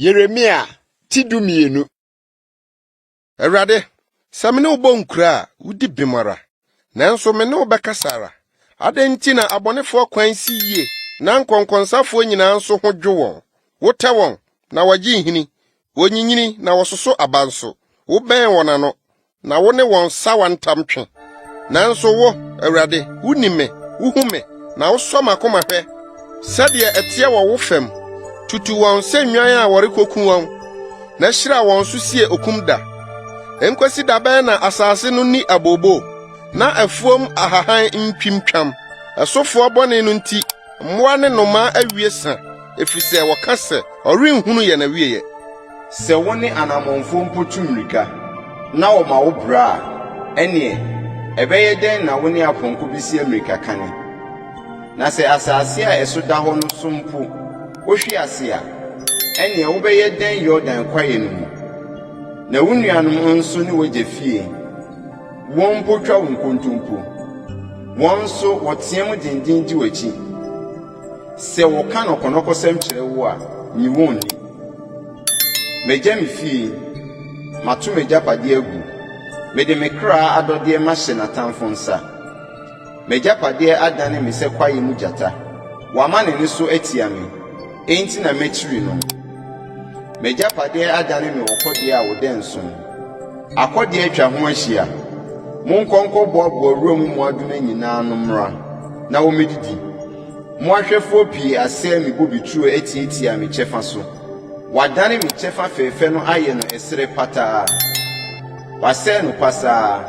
Yeremia tidumienu. Erade, samene ubo nkura udi bimara. Nanso mene ubekasara. Adenti na abonefo kwansi ye. Na nkonkonsafo nyina nso ho dwo won. Wote won na wagi hini. Wonyinyini na wososo abanso. Wo ben wonano na wo ne won sawa ntamtwe. Nanso wo Erade, wunime, wuhume na wo so makoma hwe. Sade etie wo fam. Tutu won se nwan a worekoku won. Na hyira won so sie okumda. Enkwasi dabe na asase no ni abobo. Na afuom ahahan ntwimtwam. Asofo bone no nti mmoa ne noma awiesa. Efise wokase orenhunu ye na wieye. Se woni anamonfo mpotumrika na wo ma wo bra ene ebeye den na woni aponko bisi amerika kane. Na se asase a esoda ho no sompo ohwi ase a ene wo beye den Yordan kwaye no mu. Na wunuanom nso ni woje fie won potwa wonkontompo won so wotiam dindinji wachi se wo ka no konokosem kire wo a ni wonni meja mi fie matu meja pade agu mede me kra adode ma hye na tamfo nsa meja pade adane me se kwaye mu jata wama ne ni so atia me enti na mechiri no meja pade adane me wokode a wo denso akode atwa ho ahia monkonko bobo rom mu aduna nyina no mra na wo medidi mo ahwefo pii ase me bobitruo etietia me chefa so wadane me chefa fefe no aye no esere pata wase no pasa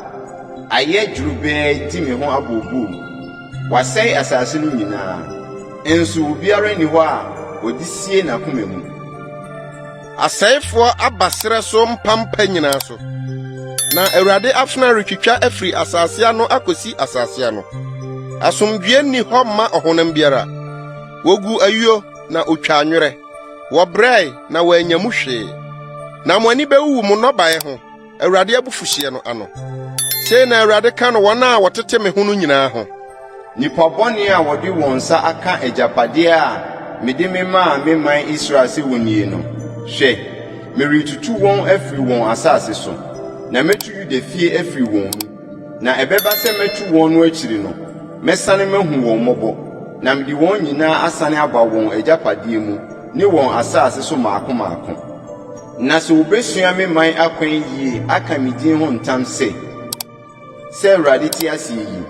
aye djurube di me ho abobu wase asase no nyina enso obiara ni ho a odisie na koma mu Asaifo abasere so mpampa nyina so. Na Erade afna retwitwa afri asase ano akosi asase ano. Asomdwe ni ho ma ohonam biara. Wogu ayuo na otwa anwere. Wobrei na wanyamu hwe. Na moani bewu mu nobae ho. Erade abufuhie no ano. Sei na Erade ka no wona wotete me hunu nyina ho. Nipa boni a wodi wonsa aka ejapade a mede me ma me man Israel se wonie no. Hwe, meritutu won afri won asase so. Na metu Yuda fie afri won na ebeba se metu won no akiri no mesane mahu won mobo na mdi won nyina asane aba won ejapade mu ni won asase so maako na se obesua me man akwan yi aka midin ho ntam se Erade ti ase yi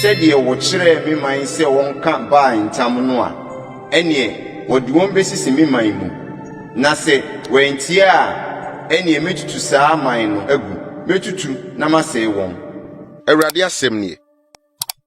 se de wo kire me man se won ka ba ntam no a ene wodi won besisi me man mu na se wentia a ene metutu saa man no agu metutu na masei won Erade asem nie